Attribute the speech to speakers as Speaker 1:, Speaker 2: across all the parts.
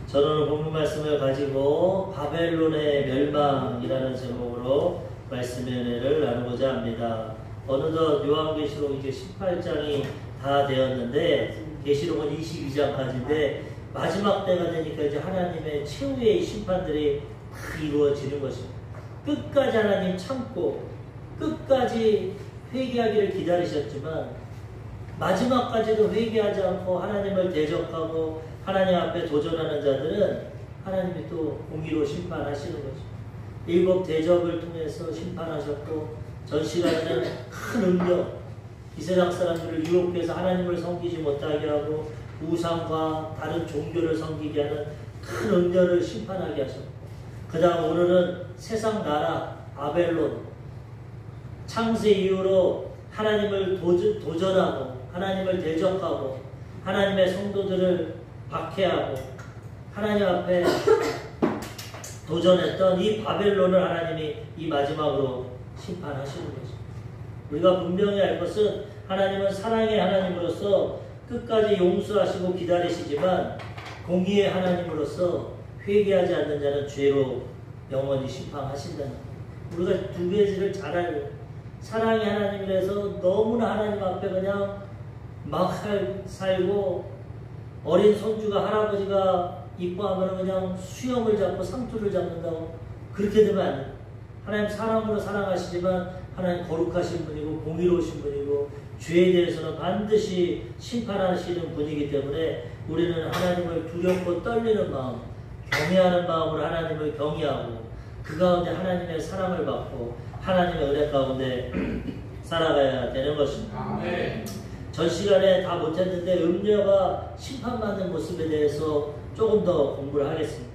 Speaker 1: 저는 오늘 본문 말씀을 가지고 바벨론의 멸망이라는 제목으로 말씀의 은혜를 나누고자 합니다. 어느덧 요한계시록 이제 18장이 다 되었는데 계시록은 22장까지인데 마지막 때가 되니까 이제 하나님의 최후의 심판들이 다 이루어지는 것입니다. 끝까지 하나님 참고 끝까지 회개하기를 기다리셨지만 마지막까지도 회개하지 않고 하나님을 대적하고 하나님 앞에 도전하는 자들은 하나님이 또 공의로 심판하시는 거죠. 7 대접을 통해서 심판하셨고 전 시간에는 큰 음력, 이 세상 사람들을 유혹해서 하나님을 섬기지 못하게 하고 우상과 다른 종교를 섬기게 하는 큰 음녀를 심판하게 하셨고 그 다음 오늘은 세상 나라 바벨론 창세 이후로 하나님을 도전하고 하나님을 대적하고 하나님의 성도들을 박해하고 하나님 앞에 도전했던 이 바벨론을 하나님이 이 마지막으로 심판하시는 거죠. 우리가 분명히 알 것은 하나님은 사랑의 하나님으로서 끝까지 용서하시고 기다리시지만 공의의 하나님으로서 회개하지 않는 자는 죄로 영원히 심판하신다는 거예요. 우리가 두 가지를 잘 알고 사랑의 하나님이라서 너무나 하나님 앞에 그냥 막 살고 어린 손주가 할아버지가 이뻐하면 그냥 수염을 잡고 상투를 잡는다고 그렇게 되면 안 돼요. 하나님 사랑으로 사랑하시지만 하나님 거룩하신 분이고 공의로우신 분이고 죄에 대해서는 반드시 심판하시는 분이기 때문에 우리는 하나님을 두렵고 떨리는 마음, 경외하는 마음으로 하나님을 경외하고 그 가운데 하나님의 사랑을 받고 하나님의 은혜 가운데 살아가야 되는 것입니다.
Speaker 2: 아멘.
Speaker 1: 전 시간에 다 못했는데 음녀가 심판받는 모습에 대해서 조금 더 공부를 하겠습니다.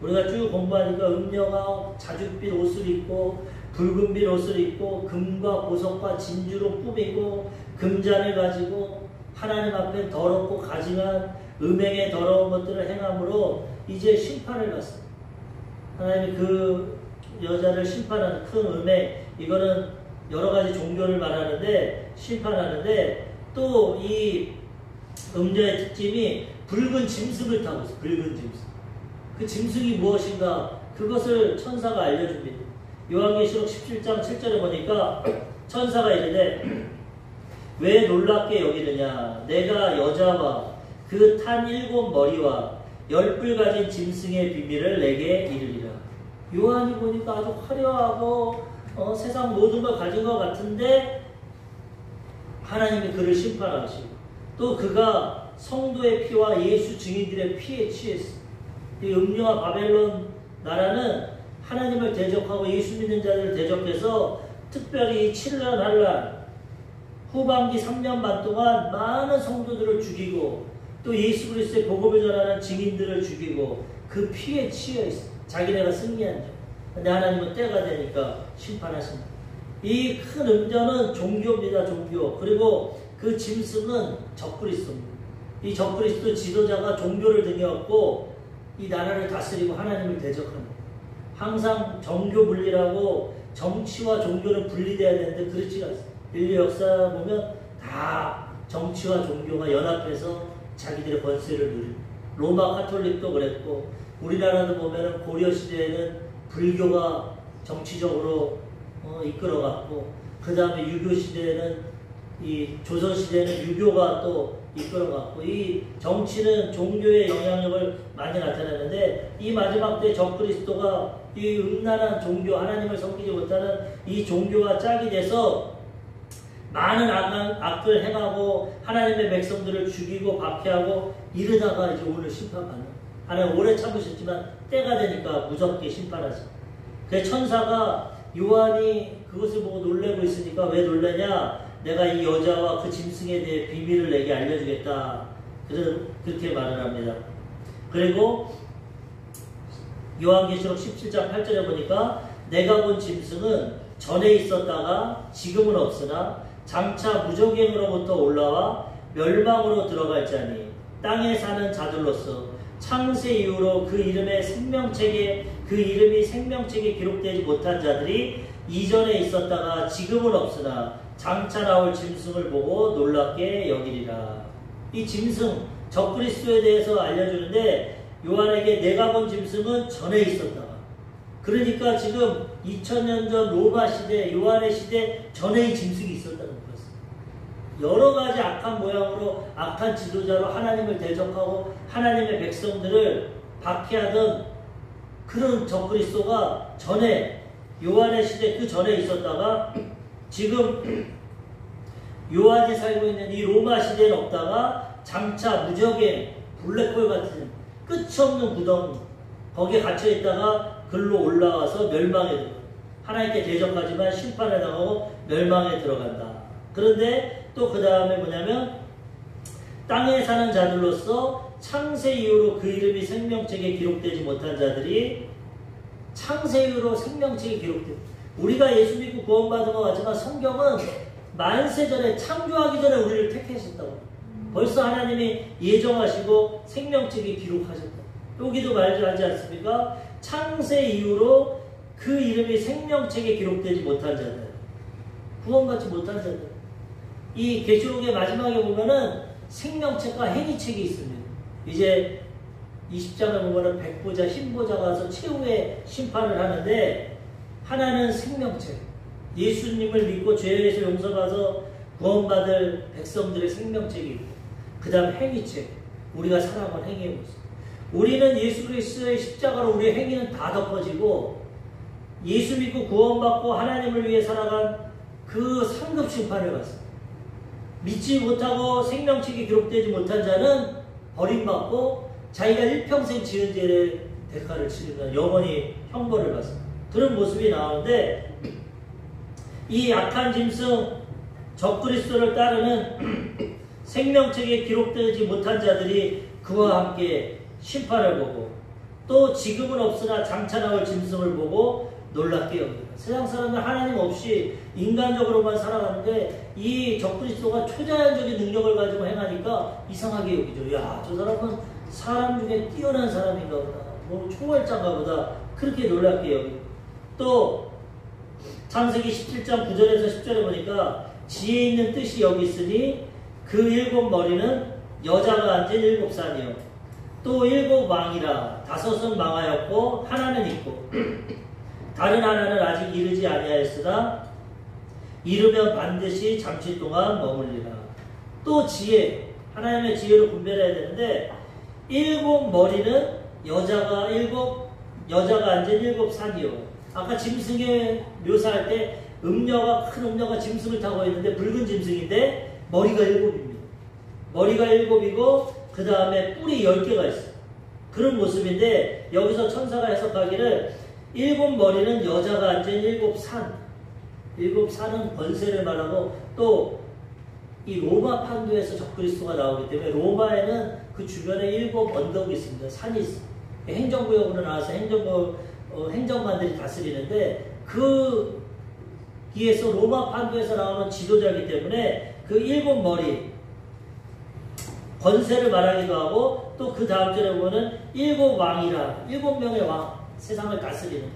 Speaker 1: 우리가 쭉 공부하니까 음녀가 자줏빛 옷을 입고 붉은빛 옷을 입고 금과 보석과 진주로 꾸미고 금잔을 가지고 하나님 앞에 더럽고 가증한 음행의 더러운 것들을 행함으로 이제 심판을 받습니다. 하나님이 그 여자를 심판하는 큰 음행, 이거는 여러 가지 종교를 말하는데 심판하는데 또 이 음녀의 특징이 붉은 짐승을 타고 있어요. 붉은 짐승. 그 짐승이 무엇인가 그것을 천사가 알려줍니다. 요한계시록 17장 7절에 보니까 천사가 이르되 왜 놀랍게 여기느냐 내가 여자와 그 탄 7 머리와 10뿔 가진 짐승의 비밀을 내게 이르리라. 요한이 보니까 아주 화려하고 세상 모든 걸 가진 것 같은데 하나님이 그를 심판하시고 또 그가 성도의 피와 예수 증인들의 피에 취했어. 이 음녀와 바벨론 나라는 하나님을 대적하고 예수 믿는 자들을 대적해서 특별히 7년 한란 후반기 3년 반 동안 많은 성도들을 죽이고 또 예수 그리스도의 복음을 전하는 증인들을 죽이고 그 피에 취해 있어. 자기네가 승리한 자. 근데 하나님은 때가 되니까 심판하신다. 이 큰 음녀는 종교입니다. 종교. 그리고 그 짐승은 적그리스도입니다. 이 적그리스도 지도자가 종교를 등에 업고 이 나라를 다스리고 하나님을 대적합니다. 항상 정교 분리라고 정치와 종교는 분리돼야 되는데 그렇지가 않습니다. 인류 역사 보면 다 정치와 종교가 연합해서 자기들의 권세를 누립니다. 로마 카톨릭도 그랬고 우리나라도 보면 고려 시대에는 불교가 정치적으로 이끌어갔고 그 다음에 유교 시대에는 이 조선 시대에는 유교가 또 이끌어갔고 이 정치는 종교의 영향력을 많이 나타내는데 이 마지막 때 적그리스도가 이 음란한 종교 하나님을 섬기지 못하는 이 종교가 짝이 돼서 많은 악을 행하고 하나님의 백성들을 죽이고 박해하고 이러다가 이제 오늘 심판받는 하나님 오래 참으셨지만 때가 되니까 무섭게 심판하죠. 그래서 천사가 요한이 그것을 보고 놀래고 있으니까 왜 놀라냐 내가 이 여자와 그 짐승에 대해 비밀을 내게 알려주겠다. 그렇게 말을 합니다. 그리고 요한계시록 17장 8절에 보니까 내가 본 짐승은 전에 있었다가 지금은 없으나 장차 무적행으로부터 올라와 멸망으로 들어갈 자니 땅에 사는 자들로서 창세 이후로 그 이름이 생명책에 기록되지 못한 자들이 이전에 있었다가 지금은 없으나 장차 나올 짐승을 보고 놀랍게 여기리라. 이 짐승 적그리스도에 대해서 알려주는데 요한에게 내가 본 짐승은 전에 있었다가, 그러니까 지금 2000년 전 로마 시대, 요한의 시대 전에 짐승이 있었다는 것입니다. 여러 가지 악한 모양으로 악한 지도자로 하나님을 대적하고 하나님의 백성들을 박해하던 그런 적그리스도가 전에 요한의 시대 그 전에 있었다가 지금 요한이 살고 있는 이 로마 시대는 없다가 장차 무적의 블랙홀 같은 끝이 없는 구덩이 거기에 갇혀있다가 글로 올라와서 멸망에 들어간다. 하나님께 대적하지만 심판에 당하고 멸망에 들어간다. 그런데 또 그 다음에 뭐냐면 땅에 사는 자들로서 창세 이후로 그 이름이 생명책에 기록되지 못한 자들이 창세 이후로 생명책에 기록됩니다. 우리가 예수 믿고 구원받은 것 같지만 성경은 만세 전에 창조하기 전에 우리를 택하셨다고. 벌써 하나님이 예정하시고 생명책에 기록하셨다. 여기도 말하지 않습니까? 창세 이후로 그 이름이 생명책에 기록되지 못한 자들, 구원받지 못한 자들. 이 계시록의 마지막에 보면은 생명책과 행위책이 있습니다. 이제 20장을 보면은 백보자, 흰보자가 와서 최후의 심판을 하는데, 하나는 생명책, 예수님을 믿고 죄에서 용서받아서 구원받을 백성들의 생명책이 있고, 그 다음 행위책, 우리가 살아온 행위의 모습. 우리는 예수 그리스도의 십자가로 우리의 행위는 다 덮어지고, 예수 믿고 구원받고 하나님을 위해 살아간 그 상급 심판을 받습니다. 믿지 못하고 생명책에 기록되지 못한 자는 버림받고 자기가 일평생 지은 죄의 대가를 치르는 영원히 형벌을 받습니다. 그런 모습이 나오는데, 이 악한 짐승 적그리스도를 따르는 생명책에 기록되지 못한 자들이 그와 함께 심판을 보고, 또 지금은 없으나 장차 나올 짐승을 보고 놀랍게 여깁니다. 세상 사람들 하나님 없이 인간적으로만 살아가는데 이 적그리스도가 초자연적인 능력을 가지고 행하니까 이상하게 여기죠. 야, 저 사람은 사람 중에 뛰어난 사람인가 보다, 뭐 초월자인가 보다, 그렇게 놀랍게 여기고, 또 창세기 17장 9절에서 10절에 보니까 지혜 있는 뜻이 여기 있으니 그 일곱 머리는 여자가 앉은 일곱 산이요, 또 일곱 왕이라 다섯은 망하였고 하나는 있고 다른 하나는 아직 이르지 아니하였으나 이르면 반드시 잠시 동안 머물리라. 또 지혜, 하나님의 지혜로 분별해야 되는데, 일곱 머리는 여자가 앉은 일곱 산이요. 아까 짐승에 묘사할 때 큰 음녀가 짐승을 타고 있는데 붉은 짐승인데 머리가 일곱입니다. 머리가 일곱이고 그 다음에 뿔이 10개가 있어요. 그런 모습인데, 여기서 천사가 해석하기를 일곱 머리는 여자가 앉은 일곱 산, 일곱 산은 권세를 말하고, 또 이 로마 판도에서 적그리스도가 나오기 때문에 로마에는 그 주변에 일곱 언덕이 있습니다. 산이 있어요. 행정구역으로 나와서 행정관들이 다스리는데, 그 기에서 로마 판도에서 나오는 지도자이기 때문에 그 일곱 머리 권세를 말하기도 하고, 또 그 다음 절에 보면은 일곱 왕이라, 7명의 왕, 세상을 다스리는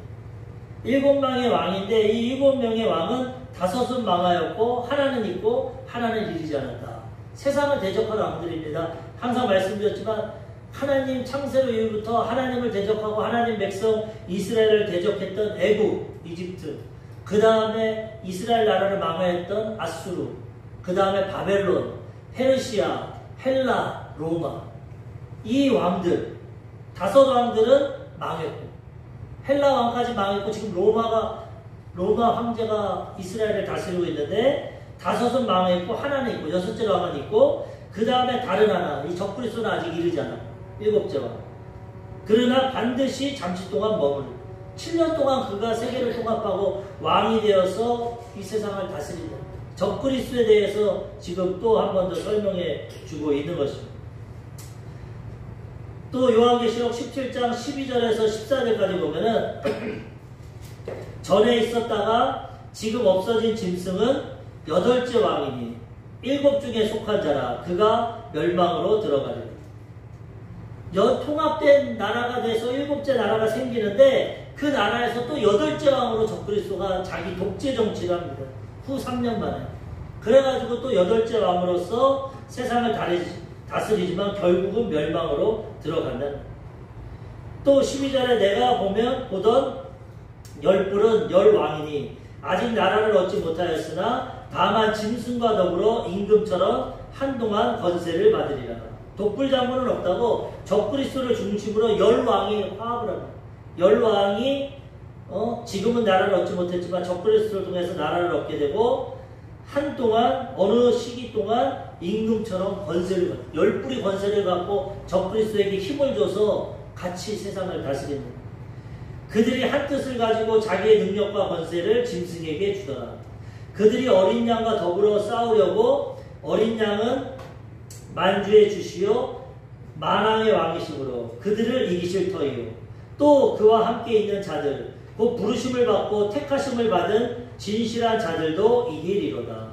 Speaker 1: 일곱 명의 왕인데, 이 7명의 왕은 다섯은 망하였고 하나는 있고 하나는 이르지 않았다. 세상을 대적하는 왕들입니다. 항상 말씀드렸지만 하나님 창세로 이후부터 하나님을 대적하고 하나님 백성 이스라엘을 대적했던 애굽, 이집트, 그 다음에 이스라엘 나라를 망하였던 아수르, 그 다음에 바벨론, 페르시아, 헬라, 로마, 이 왕들, 다섯 왕들은 망했고, 헬라 왕까지 망했고, 지금 로마 황제가 이스라엘을 다스리고 있는데, 다섯은 망했고 하나는 있고, 여섯째 왕은 있고, 그 다음에 다른 하나, 이 적그리스도는 아직 이르지 않아, 일곱째 왕. 그러나 반드시 잠시 동안 머무르. 7년 동안 그가 세계를 통합하고 왕이 되어서 이 세상을 다스린다. 적그리스도에 대해서 지금 또 한 번 더 설명해 주고 있는 것입니다. 또 요한계시록 17장 12절에서 14절까지 보면은 전에 있었다가 지금 없어진 짐승은 8째 왕이니 7 중에 속한 자라 그가 멸망으로 들어가리라. 통합된 나라가 돼서 7째 나라가 생기는데, 그 나라에서 또 8째 왕으로 적그리스도가 자기 독재 정치를 합니다. 후 3년 만에. 그래가지고 또 8째 왕으로서 세상을 다스리지만 결국은 멸망으로 들어간다는 거예요. 또 12절에 내가 보던 열뿔은 열왕이니 아직 나라를 얻지 못하였으나 다만 짐승과 더불어 임금처럼 한동안 권세를 받으리라. 독불장군은 없다고 적그리스도를 중심으로 열왕이 화합을 합니다. 열왕이 지금은 나라를 얻지 못했지만 적그리스도를 통해서 나라를 얻게 되고 한동안 어느 시기 동안 임금처럼 권세를 받고 열뿔이 권세를 갖고 적그리스도에게 힘을 줘서 같이 세상을 다스리는 그들이 한 뜻을 가지고 자기의 능력과 권세를 짐승에게 주더라. 그들이 어린 양과 더불어 싸우려고 어린 양은 만주의 주시요 만왕의 왕이시므로 그들을 이기실 터이요 또 그와 함께 있는 자들 곧 부르심을 받고 택하심을 받은 진실한 자들도 이기리로다.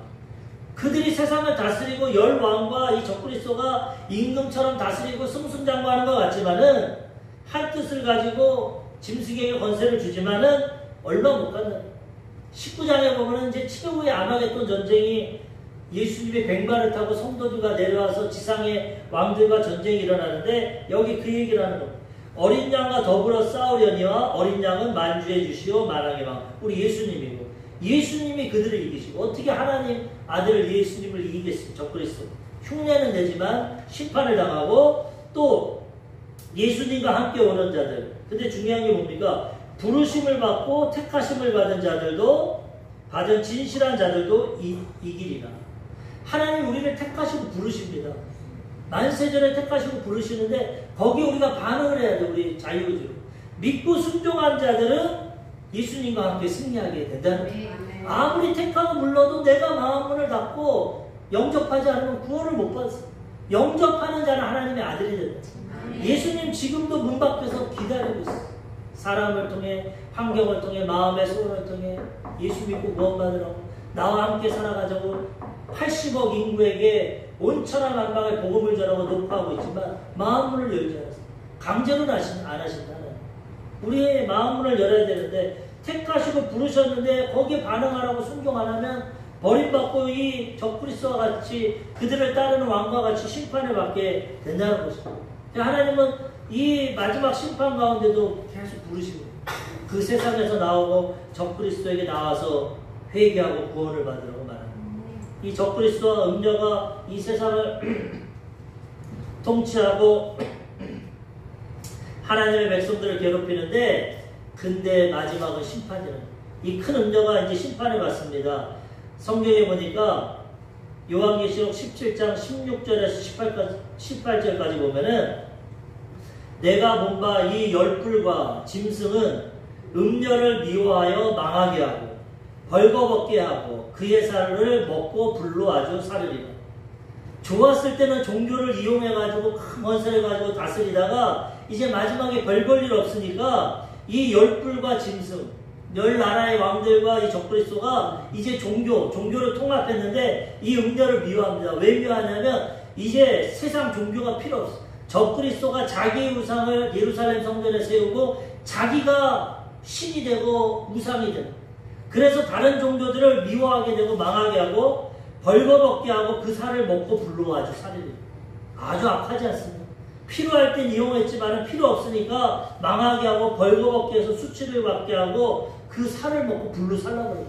Speaker 1: 그들이 세상을 다스리고 열왕과 이 적그리스도가 임금처럼 다스리고 승승장구하는 것 같지만은 한 뜻을 가지고 짐승에게 권세를 주지만은 얼마 못 간다. 19장에 보면은 이제 최후의 아마겟돈 전쟁이 예수님의 뱅발을 타고 성도들과 내려와서 지상의 왕들과 전쟁이 일어나는데 여기 그 얘기를 하는 겁니다. 어린 양과 더불어 싸우려니와 어린 양은 만주의 주시오 만왕의 왕. 우리 예수님이고 예수님이 그들을 이기시고 어떻게 하나님 아들 예수님을 이기겠습니까? 적그리스도. 흉내는 내지만 심판을 당하고 또 예수님과 함께 오는 자들. 근데 중요한 게 뭡니까? 부르심을 받고 택하심을 받은 자들도 받은 진실한 자들도 이기리라. 하나님 우리를 택하시고 부르십니다. 만세전에 택하시고 부르시는데 거기 우리가 반응을 해야 돼. 우리 자유의지로. 믿고 순종한 자들은 예수님과 함께 승리하게 된다는 거예요. 아무리 택하고 물러도 내가 마음문을 닫고 영접하지 않으면 구원을 못 받았어. 영접하는 자는 하나님의 아들이 된다. 예수님 지금도 문 밖에서 기다리고 있어. 사람을 통해 환경을 통해 마음의 소원을 통해 예수 믿고 구원받으라고 나와 함께 살아가자고 80억 인구에게 온천하 만방의 복음을 전하고 높아하고 있지만 마음문을 열지 않았어. 강제로는 안 하신다. 우리의 마음문을 열어야 되는데 택하시고 부르셨는데 거기에 반응하라고 순종 안 하면 버림받고 이 적그리스도와 같이 그들을 따르는 왕과 같이 심판을 받게 된다는 것입니다. 하나님은 이 마지막 심판 가운데도 계속 부르시고 그 세상에서 나오고 적그리스도에게 나와서 회개하고 구원을 받으라고 말합니다. 이 적그리스도와 음녀가 이 세상을 통치하고 하나님의 백성들을 괴롭히는데 근데 마지막은 심판이라는 이 큰 음녀가 이제 심판을 받습니다. 성경에 보니까 요한계시록 17장 16절에서 18절까지 보면은 내가 본 바 이 열불과 짐승은 음녀를 미워하여 망하게 하고 벌거벗게 하고 그의 살을 먹고 불로 아주 사르리라. 좋았을 때는 종교를 이용해가지고 큰 권세를 가지고 다스리다가 이제 마지막에 별 볼 일 없으니까 이 열불과 짐승, 열 나라의 왕들과 이 적그리스도가 이제 종교를 통합했는데 이 음녀를 미워합니다. 왜 미워하냐면 이제 세상 종교가 필요 없어. 적그리스도가 자기의 우상을 예루살렘 성전에 세우고 자기가 신이 되고 우상이 되고 그래서 다른 종교들을 미워하게 되고 망하게 하고 벌거벗게 하고 그 살을 먹고 불로 아주 살이 아주 악하지 않습니까? 필요할 땐 이용했지만 필요 없으니까 망하게 하고 벌거벗게 해서 수치를 받게 하고 그 살을 먹고 불로 살라버려요.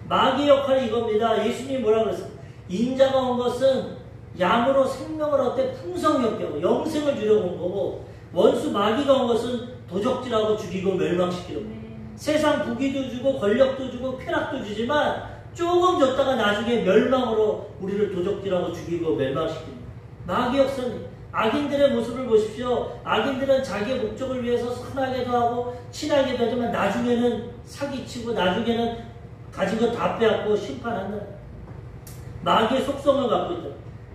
Speaker 1: 마귀의 역할이 이겁니다. 예수님이 뭐라 그랬어요? 인자가 온 것은 양으로 생명을 얻되 풍성히 얻게 하고 영생을 주려고 온 거고 원수 마귀가 온 것은 도적질하고 죽이고 멸망시키려고 세상 부귀도 주고 권력도 주고 쾌락도 주지만 조금 줬다가 나중에 멸망으로 우리를 도적질하고 죽이고 멸망시키는 마귀 역사는 악인들의 모습을 보십시오. 악인들은 자기의 목적을 위해서 선하게도 하고 친하게도 하지만 나중에는 사기치고 나중에는 가진 거 다 빼앗고 심판한다. 마귀의 속성을 갖고 있다.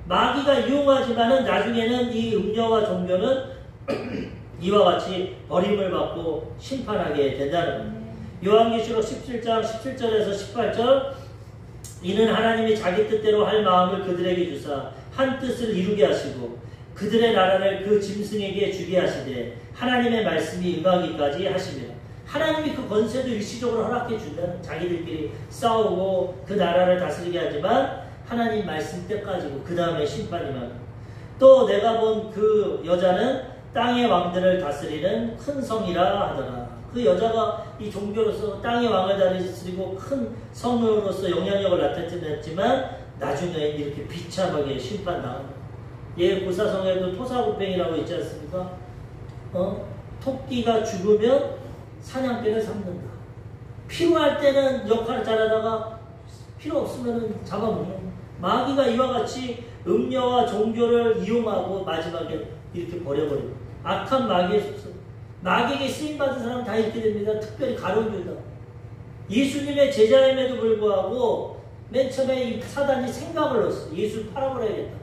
Speaker 1: 마귀가 이용하지만은 나중에는 이 음녀와 종교는 이와 같이 버림을 받고 심판하게 된다는 겁니다. 요한계시록 17장 17절에서 18절 이는 하나님이 자기 뜻대로 할 마음을 그들에게 주사 한 뜻을 이루게 하시고 그들의 나라를 그 짐승에게 주게 하시되 하나님의 말씀이 임하기까지 하시며 하나님이 그 권세도 일시적으로 허락해 준다는 자기들끼리 싸우고 그 나라를 다스리게 하지만 하나님 말씀 때까지고 그 다음에 심판이만 또 내가 본 그 여자는 땅의 왕들을 다스리는 큰 성이라 하더라. 그 여자가 이 종교로서 땅의 왕을 다스리고 큰 성으로서 영향력을 나타냈지만 나중에 이렇게 비참하게 심판당한다. 예, 고사성에도 토사구팽이라고 있지 않습니까? 토끼가 죽으면 사냥개를 삼는다. 필요할 때는 역할을 잘하다가 필요 없으면 잡아먹는. 마귀가 이와 같이 음녀와 종교를 이용하고 마지막에 이렇게 버려버리고 악한 마귀의 속성. 마귀에게 쓰임받은 사람은 다 이렇게 됩니다. 특별히 가룟 유다. 예수님의 제자임에도 불구하고 맨 처음에 이 사단이 생각을 넣었어. 예수를 팔아버려야겠다.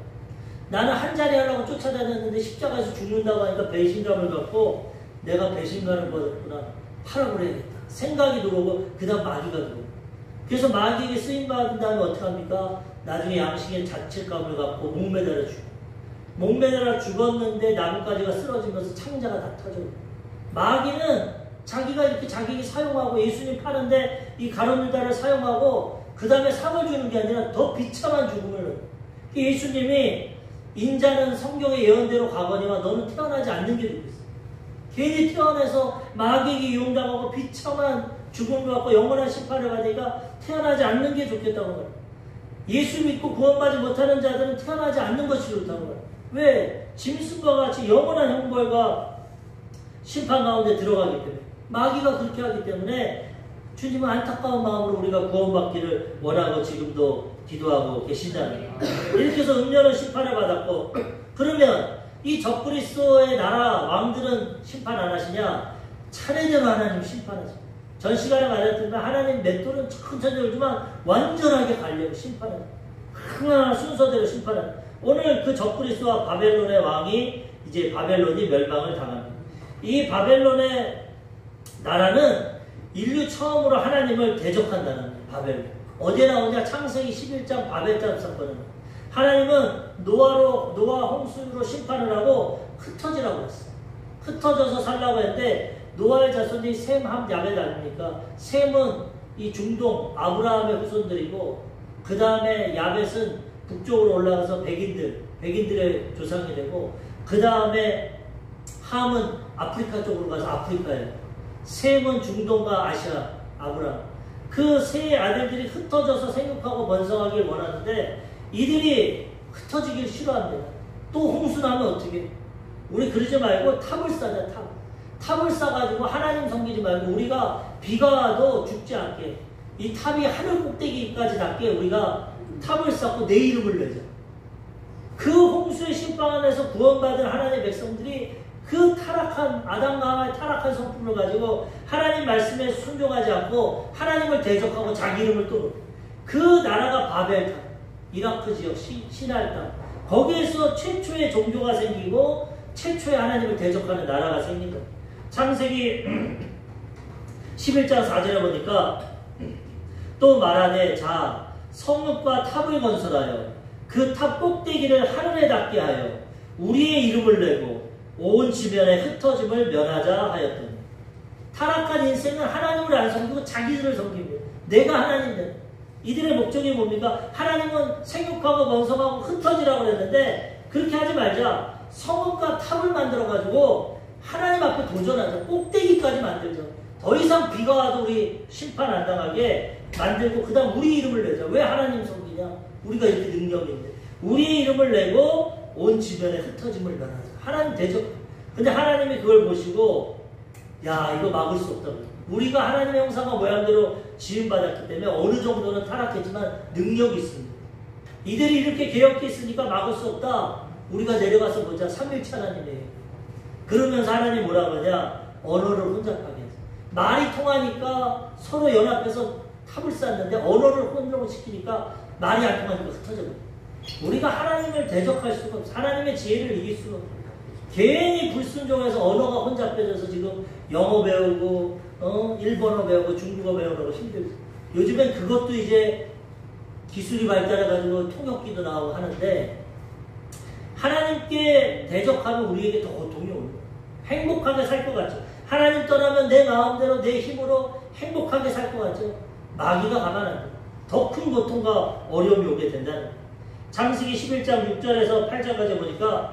Speaker 1: 나는 한 자리 하려고 쫓아다녔는데 십자가에서 죽는다고 하니까 배신감을 갖고 내가 배신감을 받았구나. 팔아버려야겠다. 생각이 들어오고 그 다음 마귀가 들어오고. 그래서 마귀에게 쓰임받은 다음에 어떻게 합니까? 나중에 양식의 자책감을 갖고 목매달아 죽어. 목매달아 죽었는데 나뭇가지가 쓰러지면서 창자가 다 터져요. 마귀는 자기가 이렇게 자기에게 사용하고 예수님 파는데 이 가룟 유다를 사용하고 그 다음에 상을 주는 게 아니라 더 비참한 죽음을. 예수님이 인자는 성경의 예언대로 가거니와 너는 태어나지 않는 게 좋겠어. 괜히 태어나서 마귀에게 이용당하고 비참한 죽음을 받고 영원한 심판을 받으니까 태어나지 않는 게 좋겠다고 말해요. 예수 믿고 구원받지 못하는 자들은 태어나지 않는 것이 좋다고 말해요. 왜? 짐승과 같이 영원한 형벌과 심판 가운데 들어가기 때문에. 마귀가 그렇게 하기 때문에 주님은 안타까운 마음으로 우리가 구원받기를 원하고 지금도 기도하고 계신다는 거예요. 이렇게 해서 음녀는 심판을 받았고, 그러면 이 적그리스도의 나라 왕들은 심판 안 하시냐? 차례대로 하나님 심판하죠. 전 시간에 말했지만 하나님 맷돌은 천천히 열지만 완전하게 가려고 심판하죠. 하나 순서대로 심판하죠. 오늘 그 적그리스도와 바벨론의 왕이 이제 바벨론이 멸망을 당합니다. 이 바벨론의 나라는 인류 처음으로 하나님을 대적한 나라입니다. 바벨론. 어디에 나오냐? 창세기 11장 바벨탑 사건은 하나님은 노아 홍수로 심판을 하고 흩어지라고 했어요. 흩어져서 살라고 했는데 노아의 자손이 셈, 함, 야벳 아닙니까? 셈은 이 중동 아브라함의 후손들이고 그 다음에 야벳은 북쪽으로 올라가서 백인들의 조상이 되고 그 다음에 함은 아프리카 쪽으로 가서 아프리카예요. 셈은 중동과 아시아, 아브라함. 그 세 아들들이 흩어져서 생육하고 번성하길 원하는데 이들이 흩어지길 싫어합니다. 또 홍수 나면 어떻게? 우리 그러지 말고 탑을 쌓자. 탑을 쌓아가지고 하나님 섬기지 말고 우리가 비가 와도 죽지 않게 이 탑이 하늘 꼭대기까지 닿게 우리가 탑을 쌓고 내 이름을 내자. 그 홍수의 심판에서 구원받은 하나님의 백성들이 그 타락한 아담과 하와의 타락한 성품을 가지고 하나님 말씀에 순종하지 않고 하나님을 대적하고 자기 이름을 또 그 나라가 바벨탑, 이라크 지역 시날 땅. 거기에서 최초의 종교가 생기고 최초의 하나님을 대적하는 나라가 생긴 거예요. 창세기 11장 4절에 보니까 또 말하되 자 성읍과 탑을 건설하여 그 탑 꼭대기를 하늘에 닿게 하여 우리의 이름을 내고 온 지면에 흩어짐을 면하자 하였더니. 타락한 인생은 하나님을 안 섬기고 자기들을 섬깁니다. 내가 하나님이다. 이들의 목적이 뭡니까? 하나님은 생육하고 번성하고 흩어지라고 그랬는데 그렇게 하지 말자. 성읍과 탑을 만들어가지고 하나님 앞에 도전하자. 꼭대기까지 만들자. 더 이상 비가 와도 우리 심판 안 당하게 만들고 그 다음 우리 이름을 내자. 왜 하나님 섬기냐? 우리가 이렇게 능력이 있는데 우리의 이름을 내고 온 지면에 흩어짐을 면하자. 하나님 대적. 근데 하나님이 그걸 보시고 야 이거 막을 수 없다고. 우리가 하나님의 형상과 모양대로 지음받았기 때문에 어느 정도는 타락했지만 능력이 있습니다. 이들이 이렇게 개혁했으니까 막을 수 없다. 우리가 내려가서 보자. 삼위일체 하나님이에요. 그러면서 하나님 뭐라 그러냐? 언어를 혼잡하게 해서. 말이 통하니까 서로 연합해서 탑을 쌓는데 언어를 혼잡시키니까 말이 안 통하니까 흩어져버려요. 우리가 하나님을 대적할 수가 없어. 하나님의 지혜를 이길 수가 없어. 괜히 불순종해서 언어가 혼잡해져서 지금 영어 배우고 일본어 배우고 중국어 배우고 힘들고. 요즘엔 그것도 이제 기술이 발달해가지고 통역기도 나오고 하는데 하나님께 대적하면 우리에게 더 고통이 오는 거예요. 행복하게 살 것 같죠. 하나님 떠나면 내 마음대로 내 힘으로 행복하게 살 것 같죠. 마귀가 가만 안 돼. 더 큰 고통과 어려움이 오게 된다는 거예요. 창세기 11장 6절에서 8절까지 보니까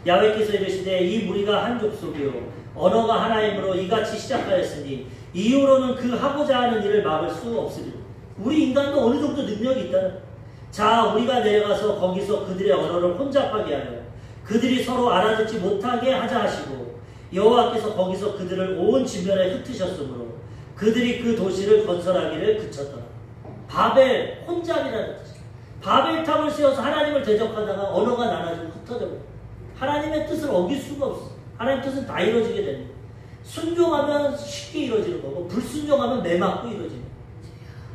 Speaker 1: 야훼께서 이르시되 이 무리가 한 족속이요 언어가 하나이므로 이같이 시작하였으니 이후로는 그 하고자 하는 일을 막을 수 없으리라. 우리 인간도 어느 정도 능력이 있다는 거예요. 자, 우리가 내려가서 거기서 그들의 언어를 혼잡하게 하여 그들이 서로 알아듣지 못하게 하자 하시고 여호와께서 거기서 그들을 온 지면에 흩으셨으므로 그들이 그 도시를 건설하기를 그쳤더라. 바벨, 혼잡이라는 뜻이에요. 바벨탑을 세워서 하나님을 대적하다가 언어가 나눠지고 흩어져 버려요. 하나님의 뜻을 어길 수가 없어. 하나님의 뜻은 다 이루어지게 됩니다. 순종하면 쉽게 이루어지는 거고 불순종하면 매맞고 이루어지는 거예요.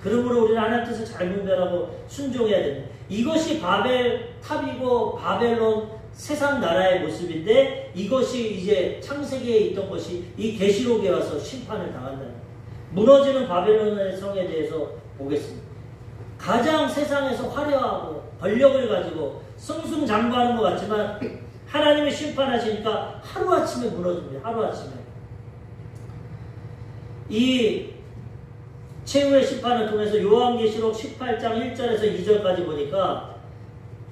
Speaker 1: 그러므로 우리는 하나님의 뜻을 잘 분별하고 순종해야 됩니다. 이것이 바벨탑이고 바벨론 세상 나라의 모습인데 이것이 이제 창세기에 있던 것이 이 계시록에 와서 심판을 당한다는 거예요. 무너지는 바벨론의 성에 대해서 보겠습니다. 가장 세상에서 화려하고 권력을 가지고 승승장구하는 것 같지만 하나님이 심판하시니까 하루아침에 무너집니다. 하루아침에. 이 최후의 심판을 통해서 요한계시록 18장 1절에서 2절까지 보니까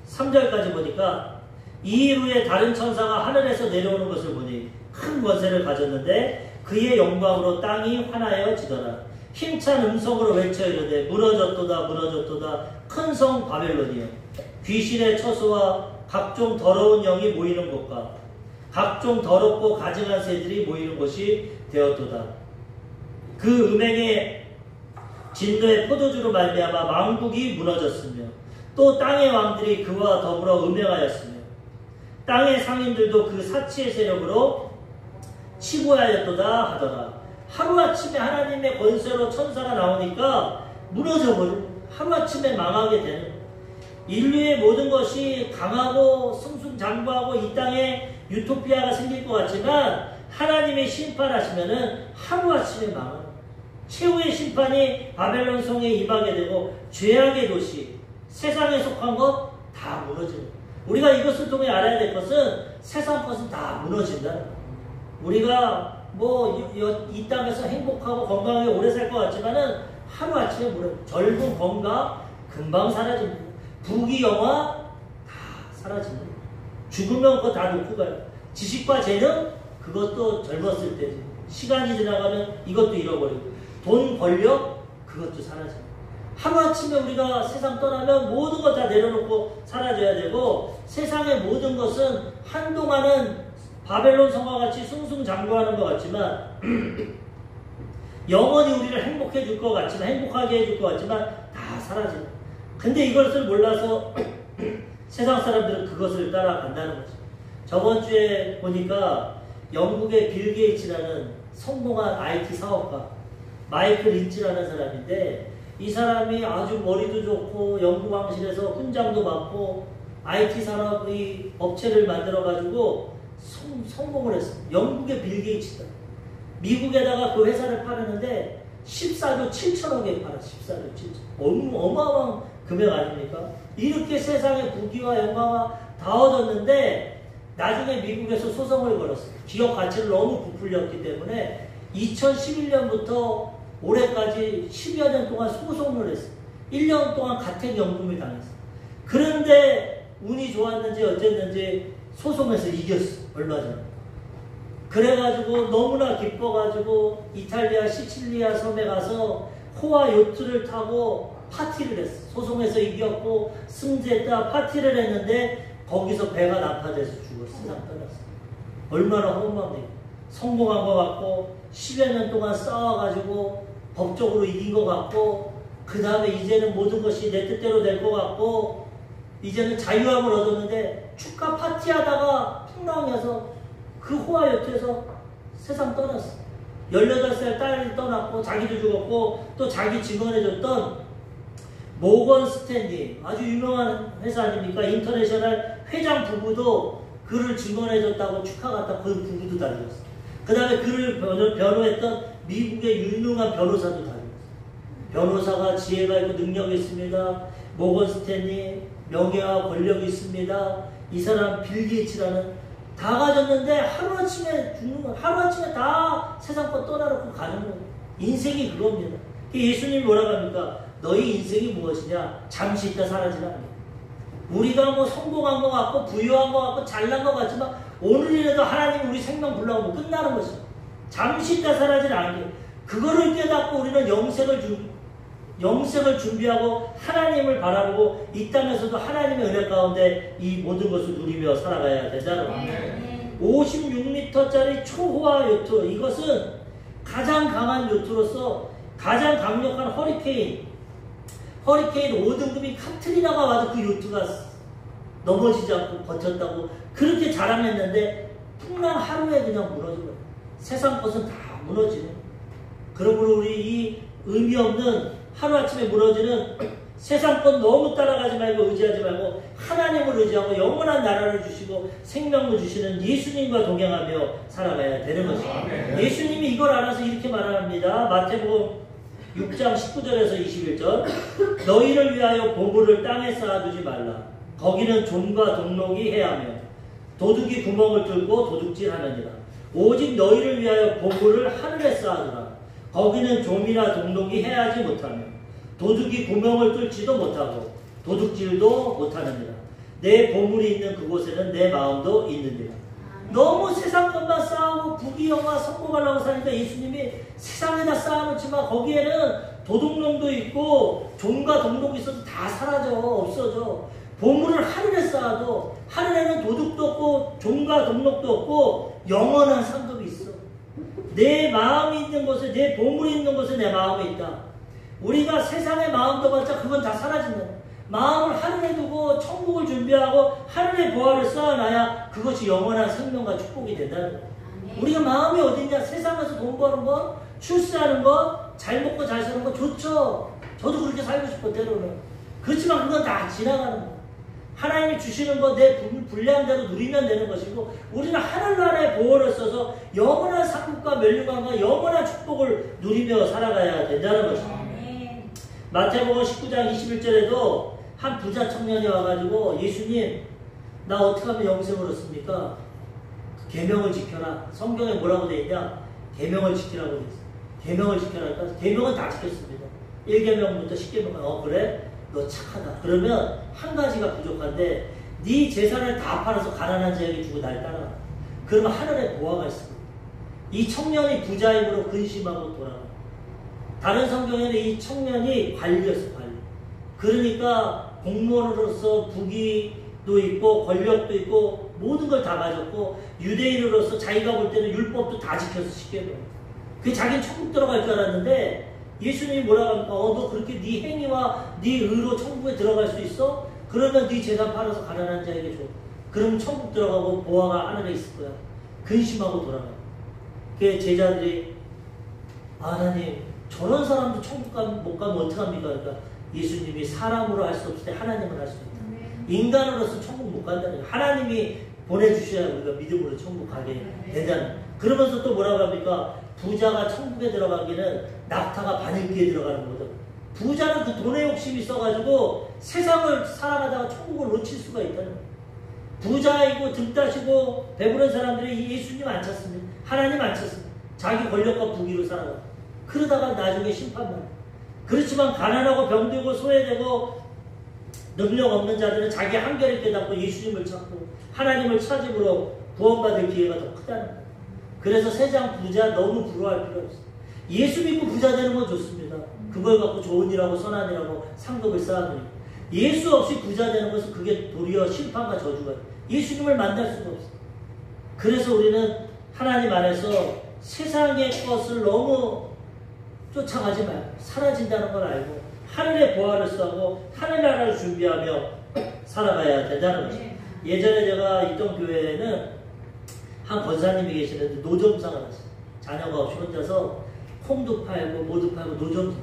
Speaker 1: 3절까지 보니까 이 일 후에 다른 천사가 하늘에서 내려오는 것을 보니 큰 권세를 가졌는데 그의 영광으로 땅이 환하여지더라. 힘찬 음성으로 외쳐 이르되 무너졌도다 무너졌도다 큰 성 바벨론이여 귀신의 처소와 각종 더러운 영이 모이는 곳과 각종 더럽고 가증한 새들이 모이는 곳이 되었도다. 그 음행의 진노의 포도주로 말미암아 왕국이 무너졌으며 또 땅의 왕들이 그와 더불어 음행하였으며 땅의 상인들도 그 사치의 세력으로 치부하였도다 하더라. 하루아침에 하나님의 권세로 천사가 나오니까 무너져버리고 하루아침에 망하게 되는 거예요. 인류의 모든 것이 강하고 승승장구하고 이 땅에 유토피아가 생길 것 같지만 하나님의 심판하시면은 하루아침에 망합니다. 최후의 심판이 바벨론 성에 임하게 되고 죄악의 도시, 세상에 속한 것 다 무너집니다. 우리가 이것을 통해 알아야 될 것은 세상 것은 다 무너진다는 거예요. 우리가 이 땅에서 행복하고 건강하게 오래 살 것 같지만은 하루아침에 젊은 건강 금방 사라집니다. 부귀 영화 다 사라집니다. 죽으면 그거 다 놓고 가요. 지식과 재능 그것도 젊었을 때지. 시간이 지나가면 이것도 잃어버리고 돈 권력 그것도 사라집니다. 하루아침에 우리가 세상 떠나면 모든 것 다 내려놓고 사라져야 되고 세상의 모든 것은 한동안은 바벨론 성과 같이 승승장구하는 것 같지만 영원히 우리를 행복해 줄 것 같지만 행복하게 해줄 것 같지만 다 사라집니다. 근데 이것을 몰라서 세상 사람들은 그것을 따라간다는 거죠. 저번 주에 보니까 영국의 빌 게이츠라는 성공한 IT 사업가 마이클 린치라는 사람인데 이 사람이 아주 머리도 좋고 연구방실에서 훈장도 받고 IT 산업의 업체를 만들어가지고 성공을 했어요. 영국의 빌 게이츠다. 미국에다가 그 회사를 팔았는데 14조 7천억에 팔았어요. 14조 7천. 어마어마한 금액 아닙니까? 이렇게 세상의 부귀와 영광과 다 얻었는데 나중에 미국에서 소송을 걸었어요. 기업 가치를 너무 부풀렸기 때문에 2011년부터 올해까지 10여 년 동안 소송을 했어요. 1년 동안 가택연금을 당했어요. 그런데 운이 좋았는지 어쨌는지 소송에서 이겼어. 얼마 전에. 그래가지고 너무나 기뻐가지고 이탈리아 시칠리아 섬에 가서 호화 요트를 타고 파티를 했어. 소송에서 이겼고 승리했다 파티를 했는데 거기서 배가 난파돼서 죽었어. 세상 떠났어. 얼마나 허무합니까? 성공한 것 같고 10여 년 동안 싸워가지고 법적으로 이긴 것 같고 그 다음에 이제는 모든 것이 내 뜻대로 될 것 같고 이제는 자유함을 얻었는데 축가 파티하다가 풍랑이 와서 그 호화 요트에서 세상 떠났어. 18살 딸이 떠났고 자기도 죽었고 또 자기 증언해줬던 모건 스탠리 아주 유명한 회사 아닙니까? 인터내셔널 회장 부부도 그를 증언해줬다고 축하갔다 그 부부도 다 죽었어. 그 다음에 그를 변호했던 미국의 유능한 변호사도 다 죽었어. 변호사가 지혜가 있고 능력이 있습니다. 모건 스탠리 명예와 권력이 있습니다. 이 사람 빌 게이츠라는 다 가졌는데 하루아침에 죽는 거야. 하루아침에 다 세상 것 떠나놓고 가는 거야. 인생이 그겁니다. 예수님이 뭐라고 합니까? 너희 인생이 무엇이냐? 잠시 있다 사라지라. 우리가 뭐 성공한 것 같고 부유한 것 같고 잘난 것 같지만 오늘이라도 하나님 우리 생명 불러오면 끝나는 것이죠. 잠시 있다 사라지는 않게. 그거를 깨닫고 우리는 영생을 준비하고 하나님을 바라보고 이 땅에서도 하나님의 은혜 가운데 이 모든 것을 누리며 살아가야 된다는 겁니다. 56m짜리 초호화 요트, 이것은 가장 강한 요트로서 가장 강력한 허리케인 5등급인 카트리나가 와도 그 요트가 넘어지지 않고 버텼다고 그렇게 자랑했는데 풍랑 하루에 그냥 무너져요. 세상 것은 다 무너지네. 그러므로 우리 이 의미 없는 하루아침에 무너지는 세상 것 너무 따라가지 말고 의지하지 말고 하나님을 의지하고 영원한 나라를 주시고 생명을 주시는 예수님과 동행하며 살아가야 되는 것입니다. 예수님이 이걸 알아서 이렇게 말합니다. 마태복음 6장 19절에서 21절 너희를 위하여 보물을 땅에 쌓아두지 말라. 거기는 좀과 동록이 해하며 도둑이 구멍을 뚫고 도둑질하느니라. 오직 너희를 위하여 보물을 하늘에 쌓아두라. 거기는 좀이나 동록이 해하지 못하며 도둑이 구멍을 뚫지도 못하고 도둑질도 못하느니라. 내 보물이 있는 그곳에는 내 마음도 있느니라. 너무 세상 것만 쌓고 부귀영화 성공하려고 사니까 예수님이 세상에다 쌓아놓지만 거기에는 도둑놈도 있고 종과 동록이 있어도 다 사라져 없어져. 보물을 하늘에 쌓아도 하늘에는 도둑도 없고 종과 동록도 없고 영원한 상급이 있어. 내 마음이 있는 곳에 내 보물이 있는 곳에 내 마음이 있다. 우리가 세상의 마음도 받자 그건 다 사라진다. 마음을 하늘에 두고 천국을 준비하고 하늘의 보화를 쌓아놔야 그것이 영원한 생명과 축복이 된다는 거야. 우리가 마음이 어딨냐? 세상에서 돈 버는 거, 출세하는 거, 잘 먹고 잘 사는 거 좋죠. 저도 그렇게 살고 싶어 때로는. 그렇지만 그건 다 지나가는 거야. 하나님이 주시는 거 내 분량대로 누리면 되는 것이고 우리는 하늘나라의 보호를 써서 영원한 상급과 멸류관과 영원한 축복을 누리며 살아가야 된다는 것입니다. 마태복음 19장 21절에도 한 부자 청년이 와가지고 예수님 나 어떻게 하면 영생을 얻습니까? 계명을 지켜라. 성경에 뭐라고 되어 있냐? 계명을 지키라고 되어 있어요. 계명을 지켜라. 계명은 다 지켰습니다. 1계명부터 10계명. 그래? 너 착하다. 그러면 한 가지가 부족한데 네 재산을 다 팔아서 가난한 자에게 주고 날 따라. 그러면 하늘에 보화가 있습니다. 이 청년이 부자임으로 근심하고 돌아가. 다른 성경에는 이 청년이 관리였어. 관리. 그러니까 공무원으로서 부귀도 있고 권력도 있고 모든 걸 다 가졌고 유대인으로서 자기가 볼 때는 율법도 다 지켜서 쉽게 그 자기는 천국 들어갈 줄 알았는데 예수님이 뭐라고 합니까? 너 그렇게 네 행위와 네 의로 천국에 들어갈 수 있어? 그러면 네 재산 팔아서 가난한 자에게 줘. 그럼 천국 들어가고 보화가 하늘에 있을 거야. 근심하고 돌아가요. 그 제자들이 하나님 저런 사람도 천국 못 가면 어떡합니까? 그러니까 예수님이 사람으로 할 수 없을 때 하나님은 할 수 있다. 인간으로서 천국 못 간다는 거예요. 하나님이 보내주셔야 우리가 믿음으로 천국 가게 된다는. 그러면서 또 뭐라고 합니까? 부자가 천국에 들어가기는 낙타가 바늘귀에 들어가는 거죠. 부자는 그 돈에 욕심이 있어가지고 세상을 살아가다가 천국을 놓칠 수가 있다는 거예요. 부자이고 등 따시고 배부른 사람들이 예수님 안 찾습니다. 하나님 안 찾습니다. 자기 권력과 부귀로 살아가. 그러다가 나중에 심판만. 그렇지만 가난하고 병들고 소외되고 능력 없는 자들은 자기 한계를 깨닫고 예수님을 찾고 하나님을 찾음으로 구원받을 기회가 더 크다는 거예요. 그래서 세상 부자 너무 부러워할 필요 없어요. 예수 믿고 부자 되는 건 좋습니다. 그걸 갖고 좋은 일하고 선한 일하고 상급을 쌓아놓으니 예수 없이 부자 되는 것은 그게 도리어 심판과 저주가 예수님을 만날 수가 없어요. 그래서 우리는 하나님 안에서 세상의 것을 너무 쫓아가지 말고 사라진다는 걸 알고 하늘의 보화를 쌓고 하늘나라를 준비하며 살아가야 된다는 거죠. 예전에 제가 있던 교회에는 한 권사님이 계시는데 노점상을 하셨어요. 자녀가 없이 혼자서 콩도 팔고 뭐도 팔고 노점상.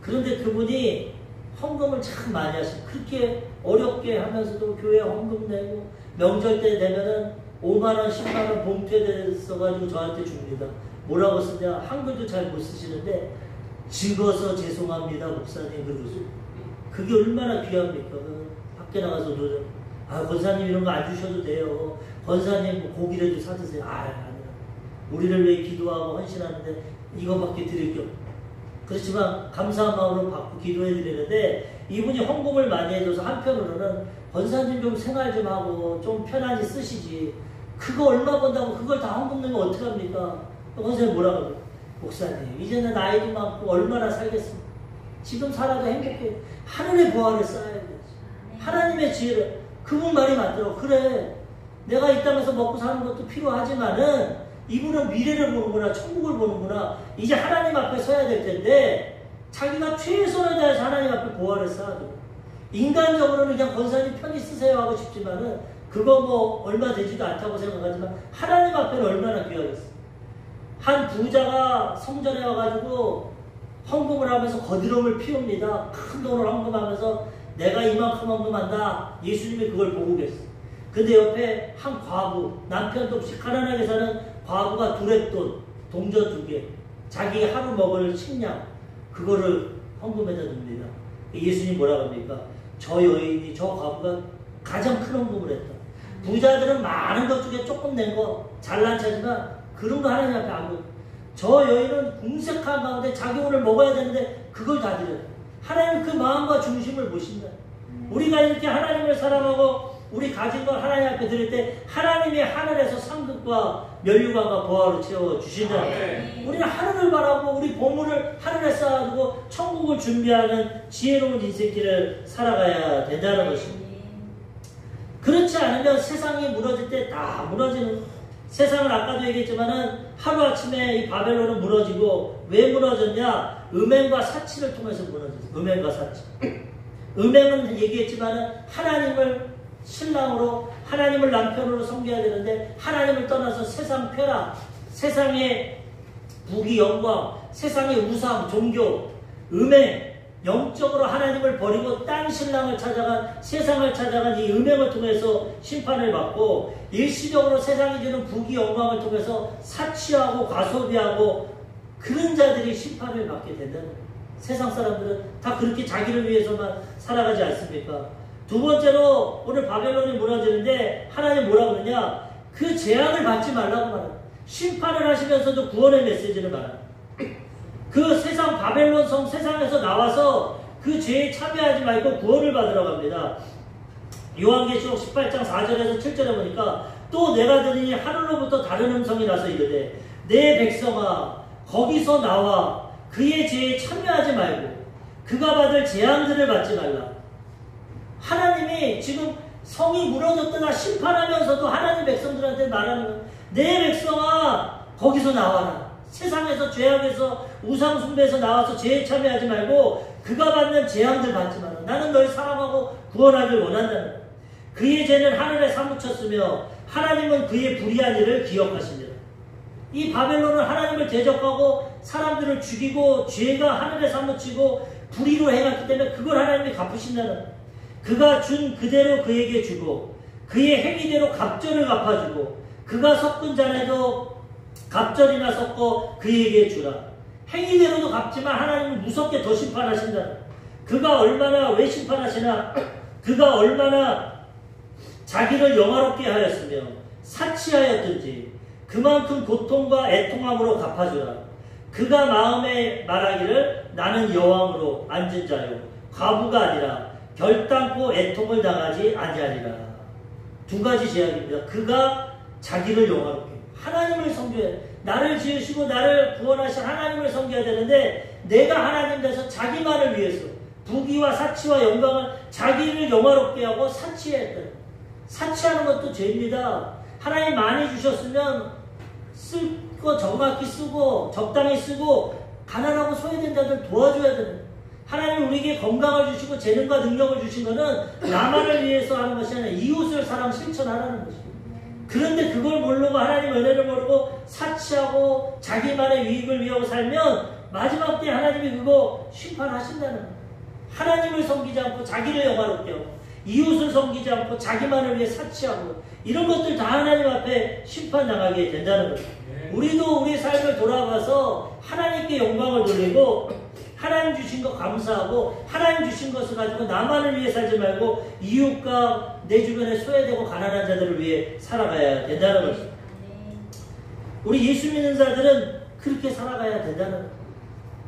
Speaker 1: 그런데 그분이 헌금을 참 많이 하시고 그렇게 어렵게 하면서도 교회에 헌금 내고 명절 때 되면은 5만원 10만원 봉투에 써가지고 저한테 줍니다. 뭐라고 쓰냐 한글도 잘 못 쓰시는데 적어서 죄송합니다 목사님 그러죠. 그게 얼마나 귀합니까? 밖에 나가서 노점 권사님 이런 거 안 주셔도 돼요. 권사님 뭐 고기라도 사드세요. 아니야. 우리를 위해 기도하고 헌신하는데 이거밖에 드릴 게 없고. 그렇지만 감사한 마음으로 받고 기도해 드리는데 이분이 헌금을 많이 해줘서 한편으로는 권사님 좀 생활 좀 하고 좀 편안히 쓰시지. 그거 얼마 번다고 그걸 다 헌금 넣으면 어떡합니까? 선생님 뭐라고 그래요? 목사님 이제는 나이도 많고 얼마나 살겠습니까? 지금 살아도 행복해. 하늘의 보화를 쌓아야 돼. 하나님의 지혜를. 그분 말이 맞더라고. 그래 내가 이 땅에서 먹고 사는 것도 필요하지만은 이분은 미래를 보는구나. 천국을 보는구나. 이제 하나님 앞에 서야 될 텐데 자기가 최선을 다해서 하나님 앞에 보화를 쌓아줘. 인간적으로는 그냥 권사님 편히 쓰세요 하고 싶지만은 그거 뭐 얼마 되지도 않다고 생각하지만 하나님 앞에는 얼마나 귀하겠어. 한 부자가 성전에 와가지고 헌금을 하면서 거드름을 피웁니다. 큰 돈을 헌금하면서 내가 이만큼 헌금한다. 예수님이 그걸 보고 계셨어. 근데 옆에 한 과부, 남편도 없이 가난하게 사는 과부가 두렛돈, 동전 2개, 자기 하루 먹을 식량, 그거를 헌금에다 줍니다. 예수님 뭐라고 합니까? 저 여인이, 저 과부가 가장 큰 헌금을 했다. 부자들은 많은 것 중에 조금 낸 거 잘난 체지만 그런 거 하나님 앞에 아무. 저 여인은 궁색한 가운데 자기 오늘 먹어야 되는데 그걸 다 드려요. 하나님 그 마음과 중심을 보신다. 우리가 이렇게 하나님을 사랑하고 우리 가진 걸 하나님 앞에 드릴 때 하나님이 하늘에서 상급과 면류관과 보화로 채워주신다. 우리는 하늘을 바라고 우리 보물을 하늘에 쌓아두고 천국을 준비하는 지혜로운 인생길을 살아가야 된다는 것입니다. 그렇지 않으면 세상이 무너질 때 다 무너지는. 세상을 아까도 얘기했지만은 하루아침에 이 바벨론은 무너지고 왜 무너졌냐? 음행과 사치를 통해서 무너졌어요. 음행과 사치. 음행은 얘기했지만은 하나님을 신랑으로 하나님을 남편으로 섬겨야 되는데 하나님을 떠나서 세상 쾌락, 세상의 부귀 영광, 세상의 우상, 종교, 음행, 영적으로 하나님을 버리고 딴 신랑을 찾아간 세상을 찾아간 이 음행을 통해서 심판을 받고 일시적으로 세상이 주는 부귀 영광을 통해서 사치하고 과소비하고 그런 자들이 심판을 받게 된다는 거예요. 세상 사람들은 다 그렇게 자기를 위해서만 살아가지 않습니까? 두 번째로 오늘 바벨론이 무너지는데 하나님 뭐라고 그러냐? 그 재앙을 받지 말라고 말합니다. 심판을 하시면서도 구원의 메시지를 말합니다. 그 세상 바벨론 성 세상에서 나와서 그 죄에 참여하지 말고 구원을 받으라고 합니다. 요한계시록 18장 4절에서 7절에 보니까 또 내가 들으니 하늘로부터 다른 음성이 나서 이르되 내 백성아 거기서 나와 그의 죄에 참여하지 말고 그가 받을 재앙들을 받지 말라. 하나님이 지금 성이 무너졌더나 심판하면서도 하나님 백성들한테 말하는 거예요. 내 백성아 거기서 나와라. 세상에서 죄악에서 우상숭배에서 나와서 죄에 참여하지 말고 그가 받는 재앙들 받지 마라. 나는 널 사랑하고 구원하길 원한다는 거예요. 그의 죄는 하늘에 사무쳤으며 하나님은 그의 불의한 일을 기억하시니라. 이 바벨론은 하나님을 대적하고 사람들을 죽이고 죄가 하늘에 사무치고 불의로 행했기 때문에 그걸 하나님이 갚으신다는 거예요. 그가 준 그대로 그에게 주고 그의 행위대로 갑절을 갚아주고 그가 섞은 잔에도 갑절이나 섞어 그에게 주라. 행위대로도 갚지만 하나님은 무섭게 더 심판하신다. 그가 얼마나 왜 심판하시나? 그가 얼마나 자기를 영화롭게 하였으며 사치하였든지 그만큼 고통과 애통함으로 갚아주라. 그가 마음에 말하기를 나는 여왕으로 앉은 자요 과부가 아니라 결단코 애통을 당하지 아니하리라. 두 가지 제약입니다. 그가 자기를 영화롭게 하나님을 섬겨야 돼. 나를 지으시고 나를 구원하신 하나님을 섬겨야 되는데 내가 하나님 돼서 자기만을 위해서 부귀와 사치와 영광을 자기를 영화롭게 하고 사치해야 했다. 사치하는 것도 죄입니다. 하나님 많이 주셨으면 쓸 거 정확히 쓰고 적당히 쓰고 가난하고 소외된 자들 도와줘야 되는. 하나님 우리에게 건강을 주시고 재능과 능력을 주신 것은 나만을 위해서 하는 것이 아니라 이웃을 사랑 실천하라는 것입니다. 그런데 그걸 모르고 하나님 은혜를 모르고 사치하고 자기만의 유익을 위하고 살면 마지막 때 하나님이 그거 심판하신다는 거예요. 하나님을 섬기지 않고 자기를 영화롭게 하고 이웃을 섬기지 않고 자기만을 위해 사치하고 이런 것들 다 하나님 앞에 심판당하게 된다는 거예요. 우리도 우리 삶을 돌아봐서 하나님께 영광을 돌리고 하나님 주신 것 감사하고 하나님 주신 것을 가지고 나만을 위해 살지 말고 이웃과 내 주변에 소외되고 가난한 자들을 위해 살아가야 된다는 것입니다. 우리 예수 믿는 자들은 그렇게 살아가야 된다는 것입니다.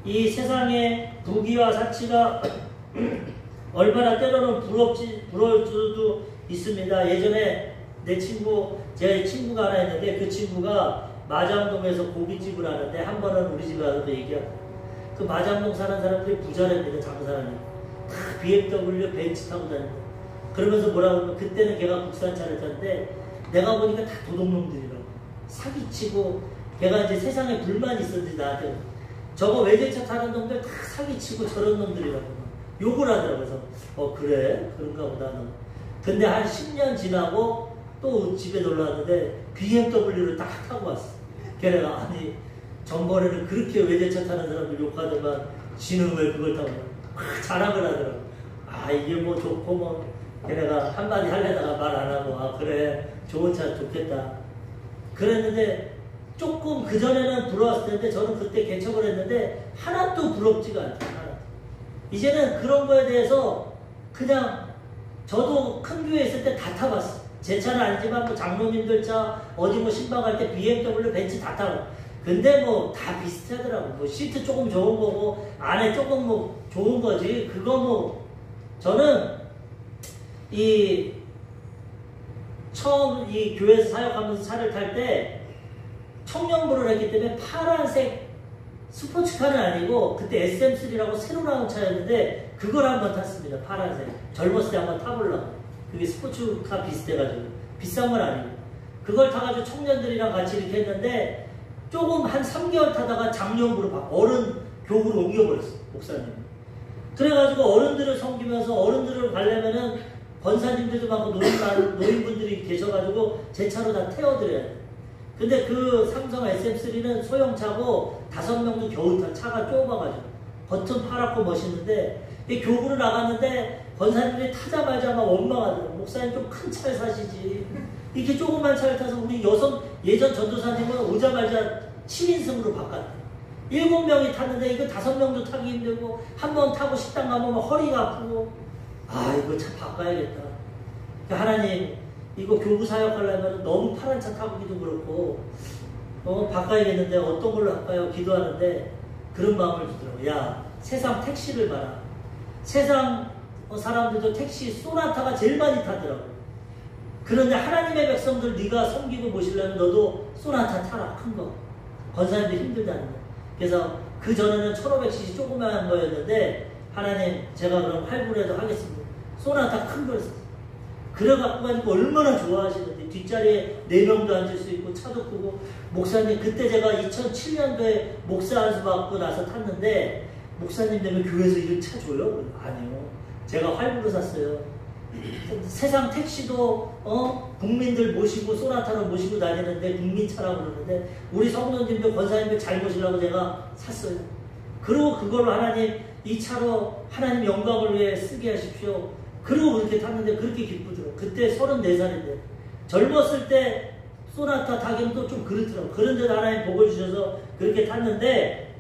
Speaker 1: 이 세상의 부귀와 사치가 얼마나 때로는 부러울 수도 있습니다. 예전에 내 친구, 제 친구가 하나 있는데 그 친구가 마장동에서 고깃집을 하는데 한 번은 우리 집에 와서 얘기하고 그 마장동 사는 사람들이 부자랍니다. 장사라니. 다 BMW 벤츠 타고 다닌다. 그러면서 뭐라고 하면 그때는 걔가 국산차를 탔는데 내가 보니까 다 도둑놈들이라고. 사기치고 걔가 이제 세상에 불만이 있었는지 나한테 저거 외제차 타는 놈들 다 사기치고 저런 놈들이라고 욕을 하더라고. 그래서 그래? 그런가 보다. 너. 근데 한 10년 지나고 또 집에 놀러 왔는데 BMW를 딱 타고 왔어. 걔네가 아니 전번에는 그렇게 외제차 타는 사람들 욕하더만 지는 왜 그걸 타고 막 자랑을 하더라고. 아 이게 뭐 좋고 뭐 걔네가 한마디 하려다가 말 안 하고 아 그래 좋은 차 좋겠다 그랬는데 조금 그전에는 부러웠을 텐데 저는 그때 개척을 했는데 하나도 부럽지가 않다. 하나도. 이제는 그런 거에 대해서 그냥 저도 큰 교회 있을 때 다 타봤어. 제 차는 아니지만 뭐 장로님들 차 어디 뭐 신방 갈 때 BMW 벤츠 다 타고 근데 뭐 다 비슷하더라고. 뭐 시트 조금 좋은 거고 안에 조금 뭐 좋은 거지 그거 뭐 저는 이 처음 이 교회에서 사역하면서 차를 탈 때 청년부를 했기 때문에 파란색 스포츠카는 아니고 그때 SM3라고 새로 나온 차였는데 그걸 한번 탔습니다. 파란색. 젊었을 때 한번 타보려고. 그게 스포츠카 비슷해가지고 비싼 건 아니고 그걸 타가지고 청년들이랑 같이 이렇게 했는데 조금 한 3개월 타다가 장년부로 어른 교구로 옮겨버렸어. 목사님. 그래가지고 어른들을 섬기면서 어른들을 가려면은 권사님들도 많고 노인분들이 계셔가지고 제 차로 다 태워드려야 돼. 근데 그 삼성 SM3는 소형차고 5명도 겨우 타. 차가 좁아가지고 버튼 파랗고 멋있는데 이 교구를 나갔는데 권사님들이 타자마자 막 원망하더라고. 목사님 좀 큰 차를 사시지. 이렇게 조그만 차를 타서 우리 예전 전도사님은 오자마자 7인승으로 바꿨대. 7명이 탔는데 이거 5명도 타기 힘들고 한 번 타고 식당 가면 허리가 아프고 아 이거 차 바꿔야겠다. 그러니까 하나님 이거 교구 사역하려면 너무 파란 차 타기도 그렇고 바꿔야겠는데 어떤 걸로 할까요? 기도하는데 그런 마음을 주더라고. 야 세상 택시를 봐라. 세상 사람들도 택시 소나타가 제일 많이 타더라고. 그런데 하나님의 백성들 네가 섬기고 모시려면 너도 소나타 타라. 큰 거. 권사님도 힘들다는 거. 그래서 그 전에는 1500cc 조그마한 거였는데 하나님 제가 그럼 할부라도 하겠습니다. 소나타 큰 걸 샀어요. 그래 갖고 가니까 얼마나 좋아하시는데 뒷자리에 4명도 앉을 수 있고 차도 크고 목사님 그때 제가 2007년도에 목사 안수 받고 나서 탔는데 목사님 되면 교회에서 이런 차 줘요? 아니요. 제가 할부로 샀어요. 세상 택시도 국민들 모시고 소나타로 모시고 다니는데 국민차라고 그러는데 우리 성도님들 권사님들 잘 모시려고 제가 샀어요. 그리고 그걸로 하나님 이 차로 하나님 영광을 위해 쓰게 하십시오. 그리고 그렇게 탔는데 그렇게 기쁘더라고. 그때 34살인데 젊었을 때 소나타 타기는 또 좀 그렇더라고. 그런데도 하나님 복을 주셔서 그렇게 탔는데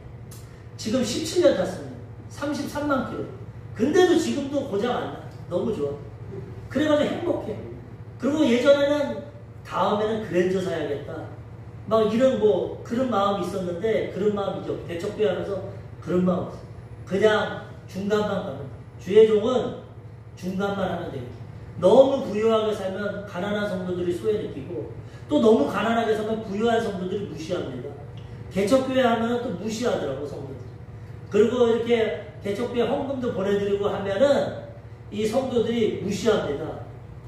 Speaker 1: 지금 17년 탔습니다. 33만 킬로. 근데도 지금도 고장 안 나. 너무 좋아. 그래가지고 행복해. 그리고 예전에는 다음에는 그랜저 사야겠다. 막 이런 뭐 그런 마음이 있었는데 그런 마음이죠. 개척교회 하면서 그런 마음 없어. 그냥 중간만 가면 돼. 주의 종은 중간만 하면 돼요. 너무 부유하게 살면 가난한 성도들이 소외 느끼고 또 너무 가난하게 살면 부유한 성도들이 무시합니다. 개척교회 하면 또 무시하더라고 성도들. 그리고 이렇게 개척교회 헌금도 보내드리고 하면은 이 성도들이 무시합니다.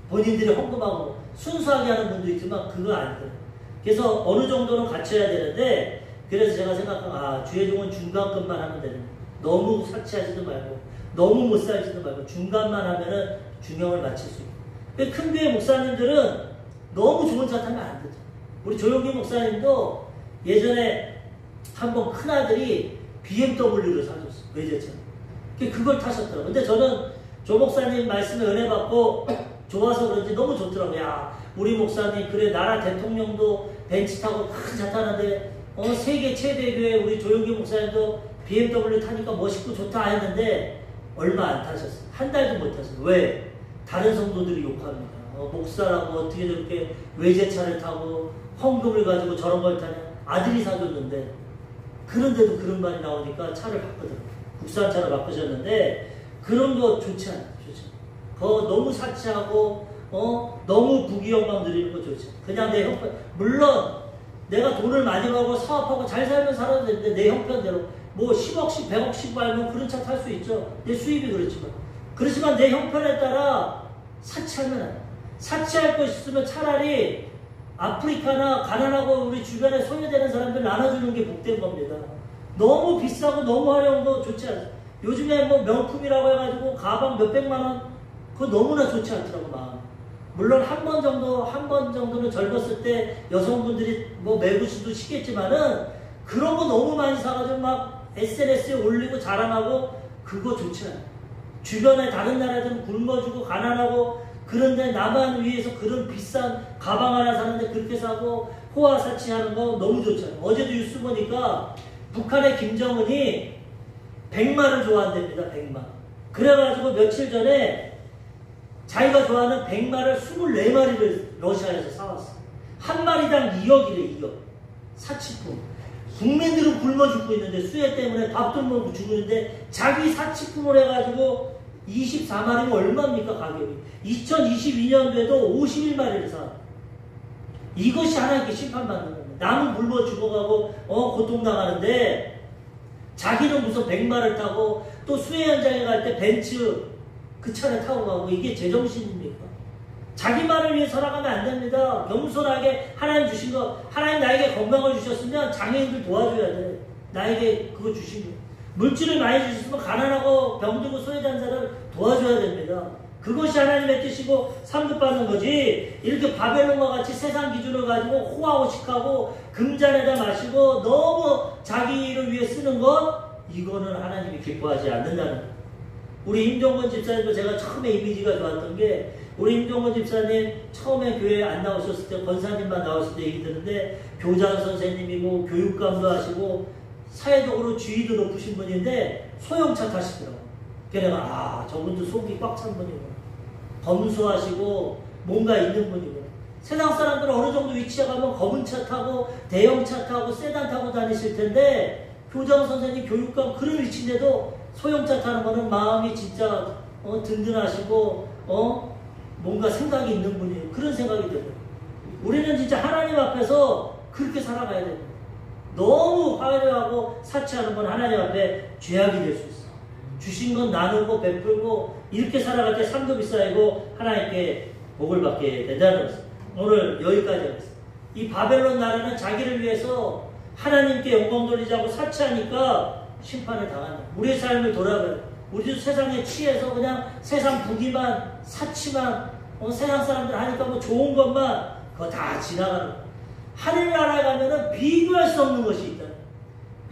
Speaker 1: 본인들이 헌금하고 순수하게 하는 분도 있지만 그거 아니더라고요. 그래서 어느 정도는 갖춰야 되는데 그래서 제가 생각한 주의 종은 중간급만 하면 되는 거예요. 너무 사치하지도 말고 너무 못 살지도 말고 중간만 하면은 균형을 맞출 수 있고. 큰 교회 목사님들은 너무 좋은 차 타면 안 되죠. 우리 조용기 목사님도 예전에 한번 큰아들이 BMW를 사줬어. 외제차. 그걸 타셨더라고요. 근데 저는 조 목사님 말씀에 은혜 받고 좋아서 그런지 너무 좋더라고요. 야, 우리 목사님 그래 나라 대통령도 벤츠 타고 큰 차 타는데 세계 최대 교회 우리 조용기 목사님도 BMW 타니까 멋있고 좋다 했는데 얼마 안 타셨어요. 한 달도 못 타셨어요. 왜? 다른 성도들이 욕합니다. 목사라고 어떻게 저렇게 외제차를 타고 헌금을 가지고 저런 걸 타냐. 아들이 사줬는데 그런데도 그런 말이 나오니까 차를 바꾸더라고요. 국산차로 바꾸셨는데 그런 거 좋지 않아요. 좋지 않아요. 너무 사치하고 너무 부귀영광 누리는 거 좋지. 그냥 내 형편, 물론 내가 돈을 많이 벌고 사업하고 잘 살면 살아도 되는데 내 형편대로 뭐 10억씩 100억씩 벌면 그런 차 탈 수 있죠. 내 수입이 그렇지만 내 형편에 따라 사치하면 안 돼. 사치할 거 있으면 차라리 아프리카나 가난하고 우리 주변에 소외되는 사람들 나눠주는 게 복된 겁니다. 너무 비싸고 너무 화려한 거 좋지 않아요. 요즘에 뭐 명품이라고 해가지고 가방 몇백만 원 그거 너무나 좋지 않더라고 마음. 물론 한 번 정도는 젊었을 때 여성분들이 뭐 매부시도 시겠지만은 그런 거 너무 많이 사가지고 막 SNS에 올리고 자랑하고 그거 좋지 않아요. 주변에 다른 나라들은 굶어주고 가난하고 그런데 나만 위해서 그런 비싼 가방 하나 사는데 그렇게 사고 호화사치하는 거 너무 좋잖아요. 어제도 뉴스 보니까 북한의 김정은이 백마를 좋아한답니다. 백마. 그래가지고 며칠 전에 자기가 좋아하는 백마를 24마리를 러시아에서 사왔어. 한 마리당 2억이래. 2억. 사치품. 국민들은 굶어 죽고 있는데 수해 때문에 밥도 못 먹고 죽는데 자기 사치품을 해가지고 24마리면 얼마입니까 가격이. 2022년도에도 51마리를 사. 이것이 하나님께 심판받는 겁니다. 남은 굶어 죽어가고 고통당하는데 자기는 무슨 백마를 타고 또 수해 현장에 갈 때 벤츠 그 차를 타고 가고 이게 제정신입니까? 자기만을 위해 살아가면 안 됩니다. 겸손하게 하나님 주신 거, 하나님 나에게 건강을 주셨으면 장애인들 도와줘야 돼. 나에게 그거 주신 거. 물질을 많이 주셨으면 가난하고 병들고 소외된 사람을 도와줘야 됩니다. 그것이 하나님의 뜻이고 상급받는 거지. 이렇게 바벨론과 같이 세상 기준을 가지고 호화호식하고 금잔에다 마시고 너무 자기를 위해 쓰는 것, 이거는 하나님이 기뻐하지 않는다는 거예요. 우리 임종건 집사님도 제가 처음에 이미지가 좋았던 게, 우리 임종건 집사님 처음에 교회에 안 나오셨을 때 권사님만 나왔을 때 얘기 듣는데 교장 선생님이고 교육감도 하시고 사회적으로 지위도 높으신 분인데 소형차 타시더라고요. 그래서 저분도 속이 꽉 찬 분이구나. 검소하시고 뭔가 있는 분이구나. 세상 사람들은 어느 정도 위치에 가면 검은 차 타고 대형차 타고 세단 타고 다니실 텐데 교장 선생님 교육감 그런 위치인데도 소형차 타는 거는 마음이 진짜 든든하시고 뭔가 생각이 있는 분이에요. 그런 생각이 들어요. 우리는 진짜 하나님 앞에서 그렇게 살아가야 됩니다. 너무 화려하고 사치하는 건 하나님 앞에 죄악이 될 수 있어. 주신 건 나누고 베풀고 이렇게 살아갈 때 상급이 쌓이고 하나님께 복을 받게 된다는 것입니다. 오늘 여기까지 하겠습니다. 이 바벨론 나라는 자기를 위해서 하나님께 영광 돌리자고 사치하니까 심판을 당한다. 우리의 삶을 돌아봐요. 우리도 세상에 취해서 그냥 세상 부귀만 사치만 세상 사람들 하니까 뭐 좋은 것만 그거 다 지나가는 거야. 하늘나라에 가면은 비교할 수 없는 것이 있다.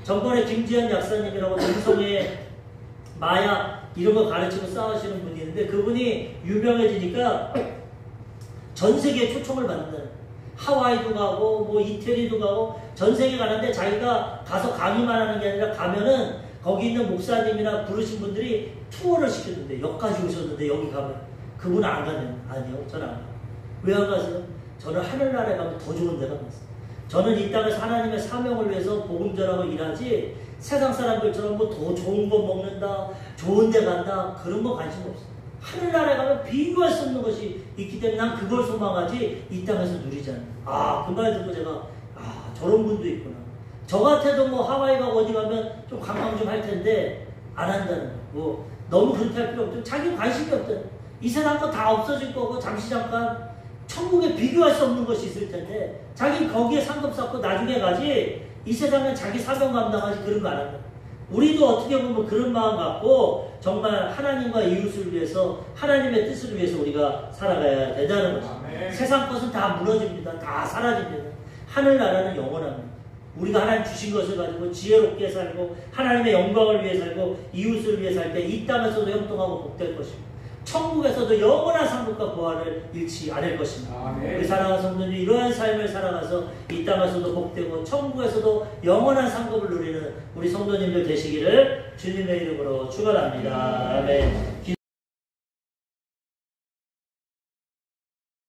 Speaker 1: 전번에 김지현 약사님이라고 동성애 마약 이런 거 가르치고 싸우시는 분이 있는데 그분이 유명해지니까 전 세계에 초청을 받는다. 하와이도 가고 뭐 이태리도 가고 전 세계 가는데 자기가 가서 강의만 하는 게 아니라 가면은 거기 있는 목사님이나 부르신 분들이 투어를 시켰는데 여기까지 오셨는데 여기 가면 그분 안 가면 아니요 저는 안 가요. 왜 안 가세요? 저는 하늘나라에 가면 더 좋은 데가 많습니다. 저는 이 땅에서 하나님의 사명을 위해서 복음 전하고 일하지 세상 사람들처럼 뭐 더 좋은 거 먹는다 좋은 데 간다 그런 거 관심 없어요. 하늘나라에 가면 비교할 수 없는 것이 있기 때문에 난 그걸 소망하지 이 땅에서 누리지 않아요. 그 말 듣고 제가 저런 분도 있구나. 저 같아도 뭐 하와이 가고 어디 가면 좀 관광 좀 할 텐데 안 한다는 거. 뭐 너무 그렇게 할 필요 없죠. 자기 관심이 없다. 이 세상 거 다 없어질 거고 잠시 잠깐 천국에 비교할 수 없는 것이 있을 텐데 자기 거기에 상급 쌓고 나중에 가지 이 세상은 자기 사명 감당하지 그런 거 안 한다. 우리도 어떻게 보면 그런 마음 갖고 정말 하나님과 이웃을 위해서 하나님의 뜻을 위해서 우리가 살아가야 된다는 거죠. 세상 것은 다 무너집니다. 다 사라집니다. 하늘나라는 영원합니다. 우리가 하나님 주신 것을 가지고 지혜롭게 살고 하나님의 영광을 위해 살고 이웃을 위해 살 때 이 땅에서도 형통하고 복될 것입니다. 천국에서도 영원한 상급과 보화를 잃지 않을 것입니다. 우리 사랑하는 성도님 이러한 삶을 살아가서 이 땅에서도 복되고 천국에서도 영원한 상급을 누리는 우리 성도님들 되시기를 주님의 이름으로 축원합니다. 아멘.